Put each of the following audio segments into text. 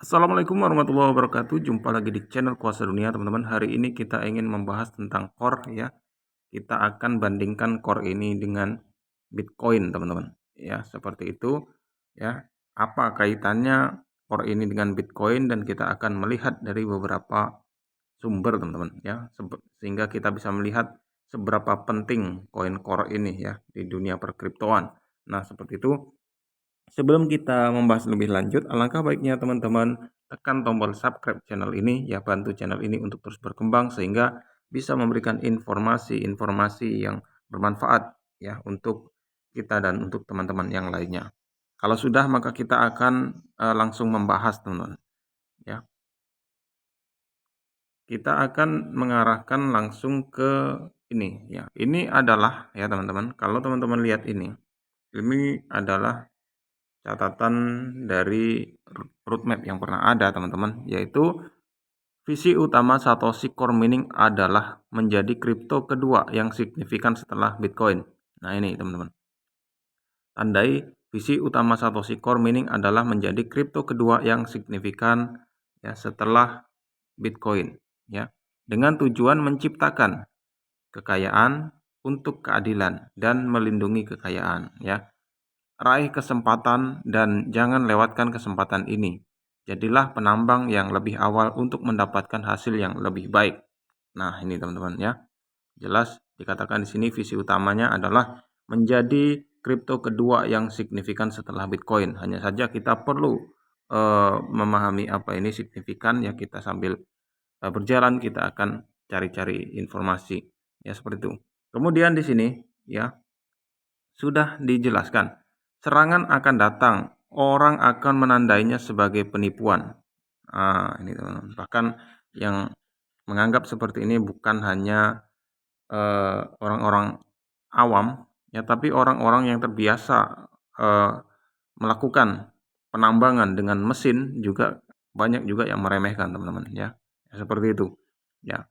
Assalamualaikum warahmatullahi wabarakatuh. Jumpa lagi di channel Kuasa Dunia, teman-teman. Hari ini kita ingin membahas tentang core ya. Kita akan bandingkan core ini dengan Bitcoin, teman-teman. Ya, seperti itu ya. Apa kaitannya core ini dengan Bitcoin, dan kita akan melihat dari beberapa sumber, teman-teman ya. Sehingga kita bisa melihat seberapa penting koin core ini ya di dunia perkriptoan. Nah, seperti itu. Sebelum kita membahas lebih lanjut, alangkah baiknya teman-teman tekan tombol subscribe channel ini ya, bantu channel ini untuk terus berkembang sehingga bisa memberikan informasi-informasi yang bermanfaat ya untuk kita dan untuk teman-teman yang lainnya. Kalau sudah, maka kita akan langsung membahas, teman-teman ya. Kita akan mengarahkan langsung ke ini ya. Ini adalah ya teman-teman, kalau teman-teman lihat ini adalah catatan dari roadmap yang pernah ada, teman-teman, yaitu visi utama Satoshi Core Mining adalah menjadi kripto kedua yang signifikan setelah Bitcoin. Nah, ini teman-teman. Tandai visi utama Satoshi Core Mining adalah menjadi kripto kedua yang signifikan ya setelah Bitcoin ya, dengan tujuan menciptakan kekayaan untuk keadilan dan melindungi kekayaan ya. Raih kesempatan dan jangan lewatkan kesempatan ini. Jadilah penambang yang lebih awal untuk mendapatkan hasil yang lebih baik. Nah, ini teman-teman ya. Jelas dikatakan di sini visi utamanya adalah menjadi kripto kedua yang signifikan setelah Bitcoin. Hanya saja kita perlu memahami apa ini signifikan ya, kita sambil berjalan kita akan cari-cari informasi ya, seperti itu. Kemudian di sini ya sudah dijelaskan, serangan akan datang, orang akan menandainya sebagai penipuan. Ini teman-teman. Bahkan yang menganggap seperti ini bukan hanya orang-orang awam, ya, tapi orang-orang yang terbiasa melakukan penambangan dengan mesin juga banyak juga yang meremehkan, teman-teman ya. Seperti itu. Ya.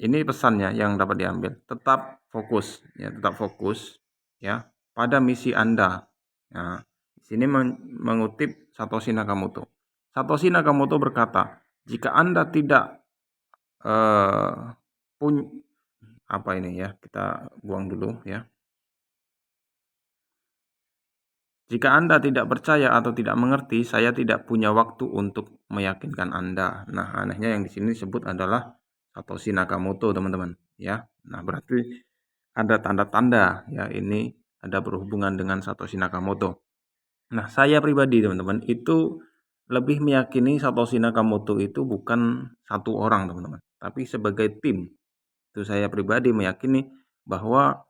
Ini pesannya yang dapat diambil. Tetap fokus ya pada misi Anda. Nah, di sini mengutip Satoshi Nakamoto. Satoshi Nakamoto berkata, jika Anda tidak punya apa ini ya, kita buang dulu ya. Jika Anda tidak percaya atau tidak mengerti, saya tidak punya waktu untuk meyakinkan Anda. Nah, anehnya yang di sini disebut adalah Satoshi Nakamoto, teman-teman ya. Nah, berarti ada tanda-tanda ya ini ada berhubungan dengan Satoshi Nakamoto. Nah, saya pribadi, teman-teman, itu lebih meyakini Satoshi Nakamoto itu bukan satu orang, teman-teman, tapi sebagai tim. Itu saya pribadi meyakini bahwa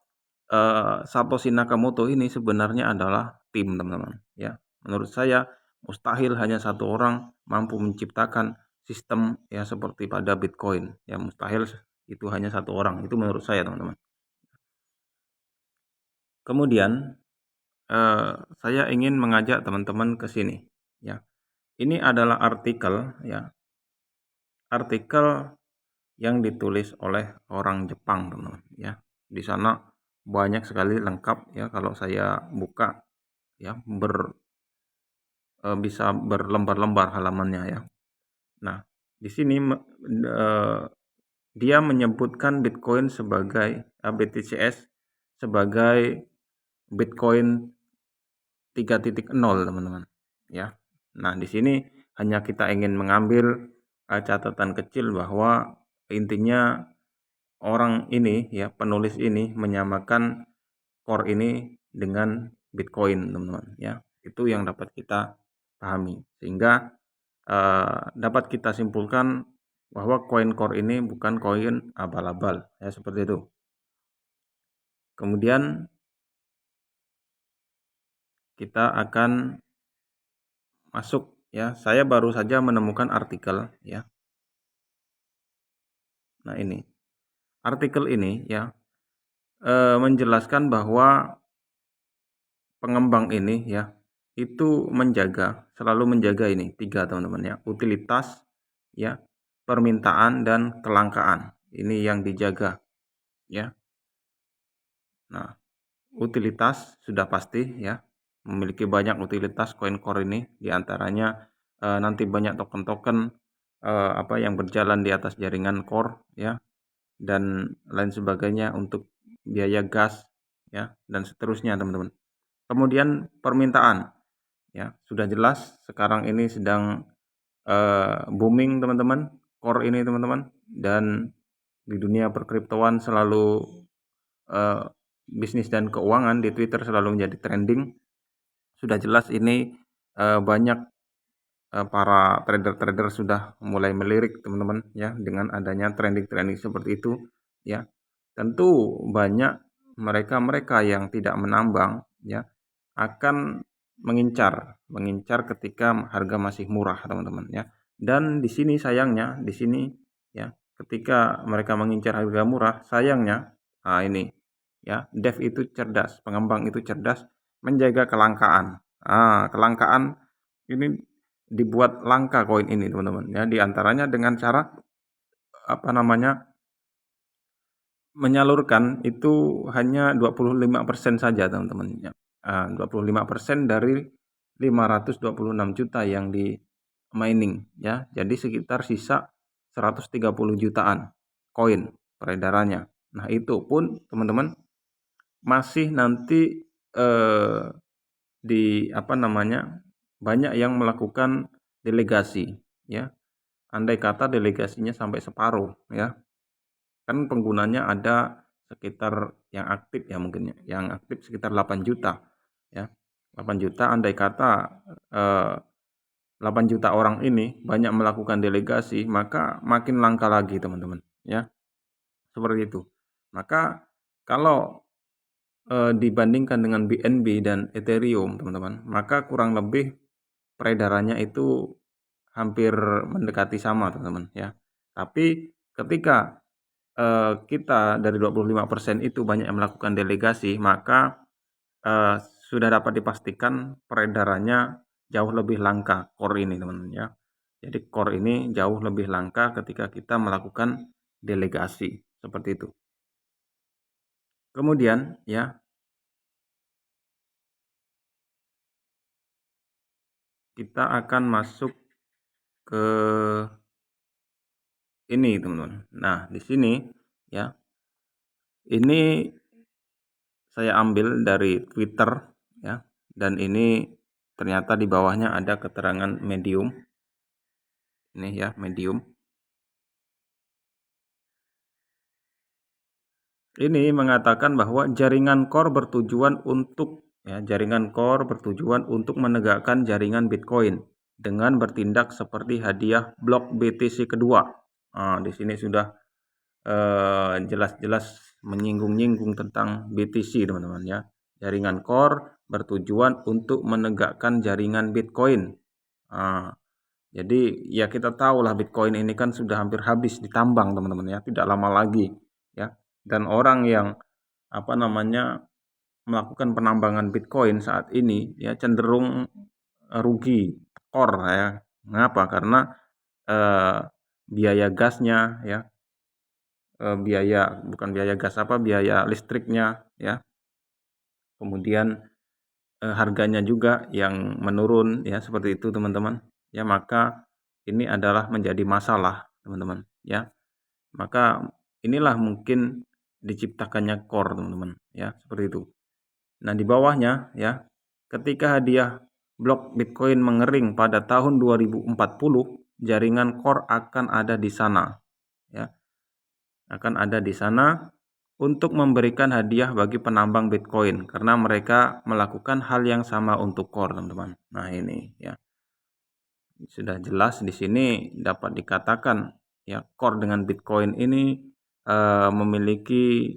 Satoshi Nakamoto ini sebenarnya adalah tim, teman-teman ya. Menurut saya mustahil hanya satu orang mampu menciptakan sistem ya seperti pada Bitcoin ya, mustahil itu hanya satu orang, itu menurut saya, teman-teman. Kemudian saya ingin mengajak teman-teman ke sini ya. Ini adalah artikel ya, artikel yang ditulis oleh orang Jepang, teman-teman ya. Di sana banyak sekali lengkap ya, kalau saya buka ya bisa berlembar-lembar halamannya ya. Nah, di sini dia menyebutkan Bitcoin sebagai BTCS sebagai Bitcoin 3.0, teman-teman ya. Nah, di sini hanya kita ingin mengambil catatan kecil bahwa intinya orang ini ya, penulis ini menyamakan core ini dengan Bitcoin, teman-teman ya. Itu yang dapat kita pahami, sehingga dapat kita simpulkan bahwa koin core ini bukan koin abal-abal ya, seperti itu. Kemudian kita akan masuk ya. Saya baru saja menemukan artikel ya. Nah, ini artikel ini ya menjelaskan bahwa pengembang ini ya itu selalu menjaga ini tiga, teman-teman ya, utilitas ya, permintaan dan kelangkaan. Ini yang dijaga ya. Nah, utilitas sudah pasti ya, memiliki banyak utilitas koin core ini, diantaranya nanti banyak token-token yang berjalan di atas jaringan core ya, dan lain sebagainya untuk biaya gas ya, dan seterusnya teman-teman. Kemudian permintaan ya, sudah jelas sekarang ini sedang booming teman-teman, core ini teman-teman, dan di dunia perkriptoan selalu bisnis dan keuangan di Twitter selalu menjadi trending. Sudah jelas ini banyak para trader-trader sudah mulai melirik teman-teman ya, dengan adanya trending-trending seperti itu ya. Tentu banyak mereka-mereka yang tidak menambang ya akan mengincar ketika harga masih murah teman-teman ya. Dan di sini sayangnya di sini ya, ketika mereka mengincar harga murah, sayangnya ini ya, dev itu cerdas, pengembang itu cerdas menjaga kelangkaan. Kelangkaan ini dibuat langka koin ini teman-teman ya, diantaranya dengan cara menyalurkan itu hanya 25% saja teman-teman ya. 25% dari 526 juta yang di mining ya. Jadi sekitar sisa 130 jutaan koin peredarannya. Nah, itu pun teman-teman masih nanti banyak yang melakukan delegasi ya. Andai kata delegasinya sampai separuh ya. Kan penggunanya ada sekitar yang aktif ya, mungkin yang aktif sekitar 8 juta ya. 8 juta andai kata 8 juta orang ini banyak melakukan delegasi, maka makin langka lagi teman-teman ya. Seperti itu. Maka kalau dibandingkan dengan BNB dan Ethereum teman-teman, maka kurang lebih peredarannya itu hampir mendekati sama teman-teman ya. Tapi ketika kita dari 25% itu banyak yang melakukan delegasi, maka sudah dapat dipastikan peredarannya jauh lebih langka core ini teman-teman ya. Jadi core ini jauh lebih langka ketika kita melakukan delegasi seperti itu. Kemudian ya, kita akan masuk ke ini teman-teman. Nah, di sini ya, ini saya ambil dari Twitter ya, dan ini ternyata di bawahnya ada keterangan Medium. Ini ya, Medium. Ini mengatakan bahwa jaringan core bertujuan untuk menegakkan jaringan Bitcoin dengan bertindak seperti hadiah blok BTC kedua. Di sini sudah jelas-jelas menyinggung-nyinggung tentang BTC teman-teman ya. Jaringan core bertujuan untuk menegakkan jaringan Bitcoin. Jadi ya kita tahu lah Bitcoin ini kan sudah hampir habis ditambang teman-teman ya, tidak lama lagi ya. Dan orang yang melakukan penambangan Bitcoin saat ini ya cenderung rugi core ya. Mengapa? Karena biaya gasnya ya, biaya listriknya ya, kemudian harganya juga yang menurun ya, seperti itu teman-teman ya. Maka ini adalah menjadi masalah teman-teman ya. Maka inilah mungkin diciptakannya core teman-teman ya, seperti itu. Nah, di bawahnya ya, ketika hadiah blok Bitcoin mengering pada tahun 2040, jaringan core akan ada di sana ya. Akan ada di sana untuk memberikan hadiah bagi penambang Bitcoin karena mereka melakukan hal yang sama untuk core, teman-teman. Nah, ini ya. Sudah jelas di sini dapat dikatakan ya, core dengan Bitcoin ini memiliki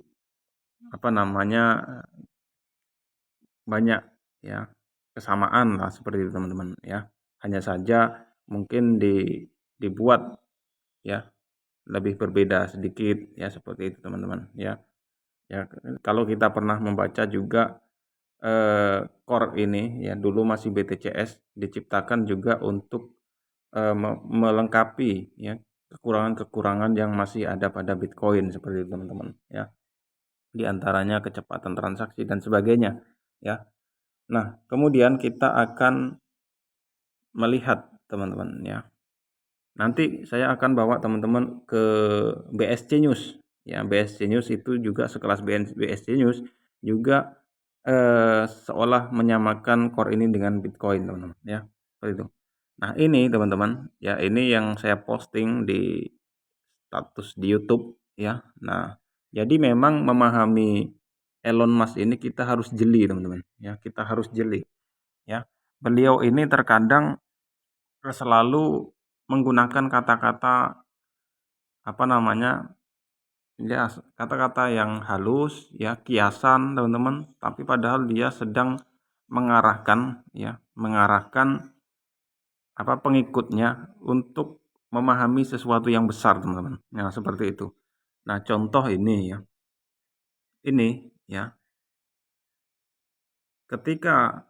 banyak ya kesamaan lah, seperti itu teman-teman ya. Hanya saja mungkin dibuat ya lebih berbeda sedikit ya, seperti itu teman-teman ya. Ya, kalau kita pernah membaca juga core ini ya, dulu masih BTCS, diciptakan juga untuk melengkapi ya kekurangan-kekurangan yang masih ada pada Bitcoin, seperti itu teman-teman ya. Di antaranya kecepatan transaksi dan sebagainya ya. Nah, kemudian kita akan melihat teman-teman ya. Nanti saya akan bawa teman-teman ke BSC News ya. BSC News itu juga sekelas BSC News juga seolah menyamakan core ini dengan Bitcoin, teman-teman ya. Seperti itu. Nah, ini teman-teman ya, ini yang saya posting di status di YouTube ya. Nah, jadi memang memahami Elon Musk ini kita harus jeli, teman-teman ya. Kita harus jeli ya. Beliau ini terkadang selalu menggunakan kata-kata apa namanya, ya kata-kata yang halus ya, kiasan teman-teman, tapi padahal dia sedang mengarahkan apa pengikutnya untuk memahami sesuatu yang besar, teman-teman. Nah, seperti itu. Nah, contoh ini ya. Ini ya, ketika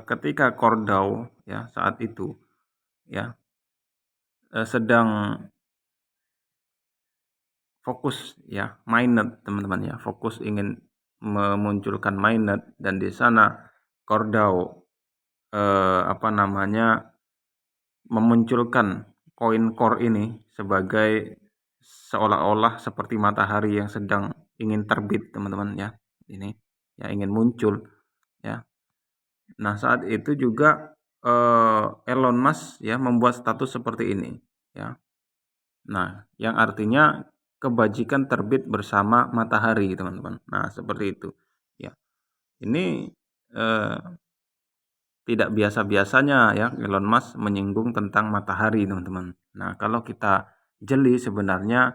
ketika Kordau ya saat itu ya sedang fokus ya mainnet, teman-teman ya, fokus ingin memunculkan mainnet, dan di sana Kordau apa namanya memunculkan koin core ini sebagai seolah-olah seperti matahari yang sedang ingin terbit, teman-teman ya. Ini ya ingin muncul ya. Nah, saat itu juga Elon Musk ya membuat status seperti ini ya. Nah, yang artinya kebajikan terbit bersama matahari, teman-teman. Nah, seperti itu ya. Ini eh, tidak biasa-biasanya ya Elon Musk menyinggung tentang matahari, teman-teman. Nah, kalau kita jeli sebenarnya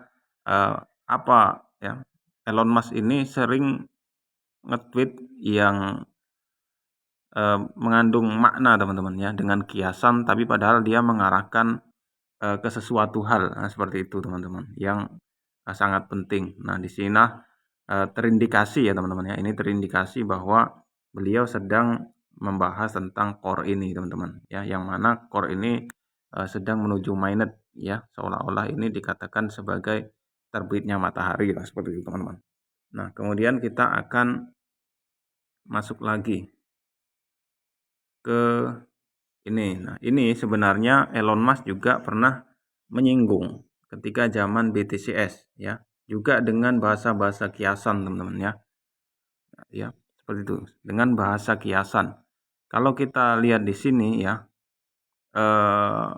apa ya, Elon Musk ini sering nge-tweet yang mengandung makna, teman-teman ya, dengan kiasan, tapi padahal dia mengarahkan ke sesuatu hal. Nah, seperti itu teman-teman, yang sangat penting. Nah, di sini terindikasi ya teman-teman ya, ini terindikasi bahwa beliau sedang membahas tentang core ini, teman-teman ya, yang mana core ini sedang menuju mainnet ya, seolah-olah ini dikatakan sebagai terbitnya matahari lah, seperti itu teman-teman. Nah, kemudian kita akan masuk lagi ke ini. Nah, ini sebenarnya Elon Musk juga pernah menyinggung ketika zaman BTCS ya, juga dengan bahasa-bahasa kiasan, teman-teman ya. Ya, seperti itu, dengan bahasa kiasan. Kalau kita lihat di sini ya, eh,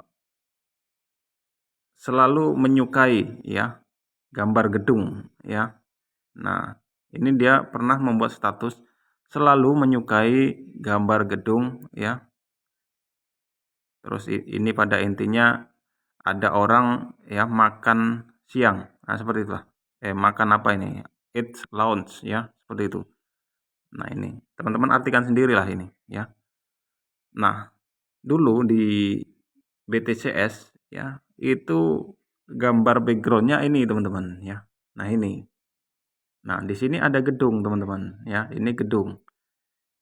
selalu menyukai ya gambar gedung ya. Nah, ini dia pernah membuat status selalu menyukai gambar gedung ya. Terus ini pada intinya ada orang ya makan siang. Nah, seperti itulah. Makan apa ini? Eat lunch ya, seperti itu. Nah, ini teman-teman artikan sendirilah ini ya. Nah, dulu di BTCS ya, itu gambar backgroundnya ini, teman-teman ya. Nah, ini. Nah, di sini ada gedung, teman-teman ya. Ini gedung.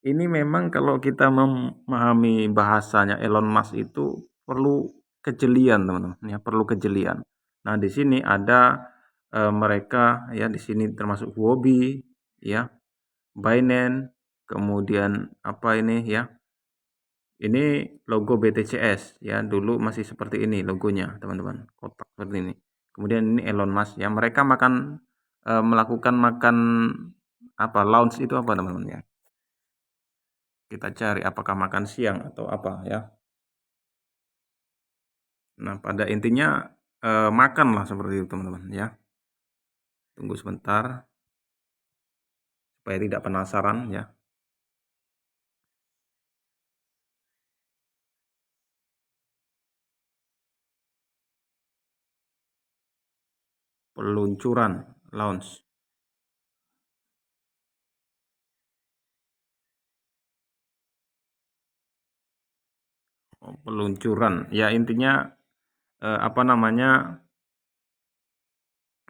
Ini memang kalau kita memahami bahasanya Elon Musk itu perlu kejelian, teman-teman ya, perlu kejelian. Nah, di sini ada mereka ya, di sini termasuk Huobi ya, Binance, kemudian apa ini ya? Ini logo BTCS ya, dulu masih seperti ini logonya, teman-teman. Kotak seperti ini. Kemudian ini Elon Musk ya, mereka melakukan makan apa? Lounge itu apa, teman-teman ya? Kita cari apakah makan siang atau apa ya. Nah, pada intinya makan lah seperti itu, teman-teman ya. Tunggu sebentar supaya tidak penasaran ya. Peluncuran launch. Peluncuran. Ya, intinya apa namanya?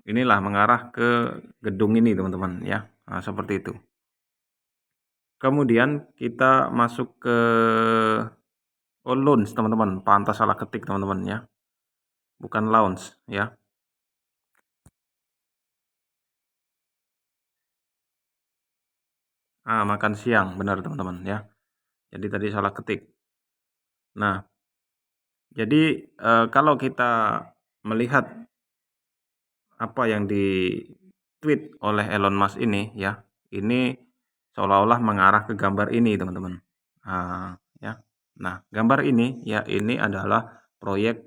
Inilah mengarah ke gedung ini, teman-teman ya. Nah, seperti itu. Kemudian kita masuk ke lounge, teman-teman. Pantas salah ketik, teman-teman ya. Bukan lounge ya. Makan siang, benar teman-teman ya. Jadi tadi salah ketik. Nah, Jadi kalau kita melihat apa yang di-tweet oleh Elon Musk ini ya, ini seolah-olah mengarah ke gambar ini teman-teman. Ya. Nah, gambar ini ya ini adalah proyek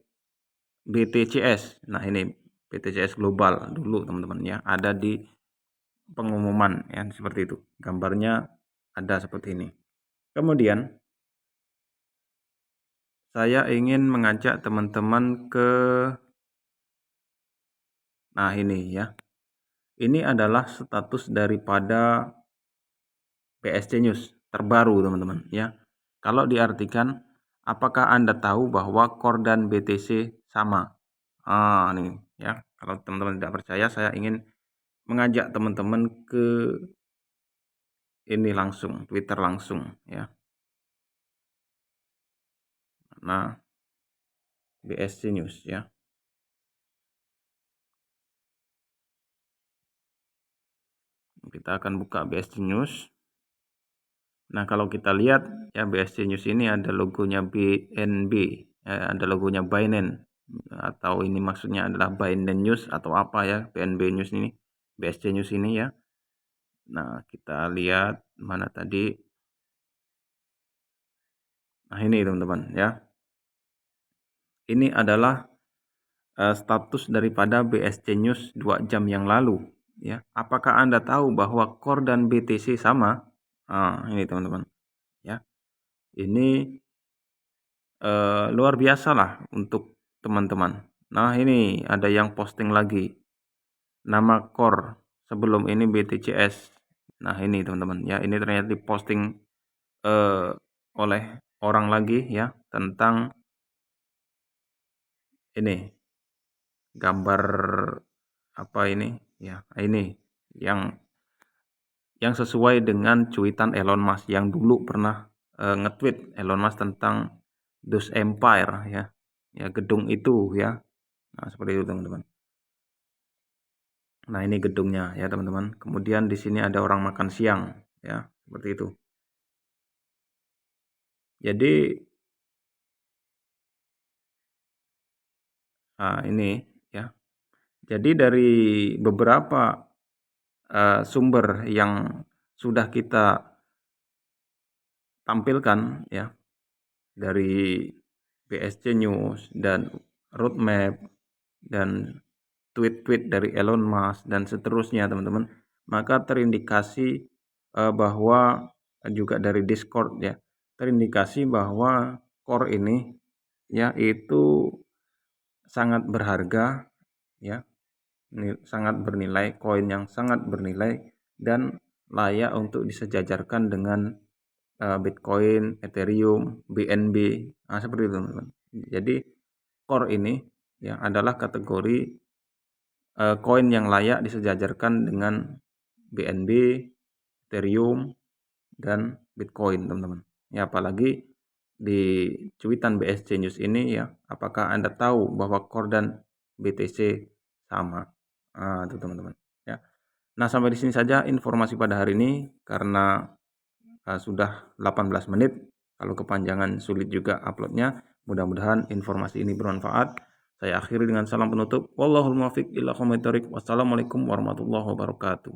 BTCS. Nah, ini BTCS Global dulu teman-teman ya, ada di pengumuman ya seperti itu. Gambarnya ada seperti ini. Kemudian saya ingin mengajak teman-teman ke ini ya. Ini adalah status daripada BSC News terbaru teman-teman ya. Kalau diartikan, apakah Anda tahu bahwa core dan BTC sama? Nih ya. Kalau teman-teman tidak percaya, saya ingin mengajak teman-teman ke ini langsung, Twitter langsung ya. Nah, BSC News ya. Kita akan buka BSC News. Nah, kalau kita lihat ya BSC News ini ada logonya BNB, ada logonya Binance, atau ini maksudnya adalah Binance News atau apa ya, BNB News ini, BSC News ini ya. Nah, kita lihat mana tadi. Nah, ini teman-teman ya. Ini adalah status daripada BSC News 2 jam yang lalu ya. Apakah Anda tahu bahwa core dan BTC sama? Ini teman-teman ya. Ini luar biasa lah untuk teman-teman. Nah, ini ada yang posting lagi nama core sebelum ini BTCS. Nah, ini teman-teman ya, ini ternyata diposting oleh orang lagi ya tentang ini gambar apa ini ya, ini yang sesuai dengan cuitan Elon Musk yang dulu pernah nge-tweet Elon Musk tentang Those Empire ya. Ya, gedung itu ya. Nah, seperti itu teman-teman. Nah, ini gedungnya ya teman-teman. Kemudian di sini ada orang makan siang ya, seperti itu. Jadi ini ya. Jadi dari beberapa sumber yang sudah kita tampilkan ya, dari BSC News dan Roadmap dan tweet-tweet dari Elon Musk dan seterusnya teman-teman, maka terindikasi bahwa juga dari Discord ya, terindikasi bahwa core ini ya itu sangat berharga ya, sangat bernilai, koin yang sangat bernilai dan layak untuk disejajarkan dengan Bitcoin, Ethereum, BNB, seperti itu teman-teman. Jadi core ini ya adalah kategori koin yang layak disejajarkan dengan BNB, Ethereum, dan Bitcoin teman-teman. Ya, apalagi di cuitan BSC News ini ya, apakah Anda tahu bahwa core dan BTC sama? Itu teman-teman ya. Nah, sampai di sini saja informasi pada hari ini karena sudah 18 menit. Kalau kepanjangan sulit juga uploadnya. Mudah-mudahan informasi ini bermanfaat. Saya akhiri dengan salam penutup. Wallahul muwaffiq ila aqwamit thoriq. Wassalamualaikum warahmatullahi wabarakatuh.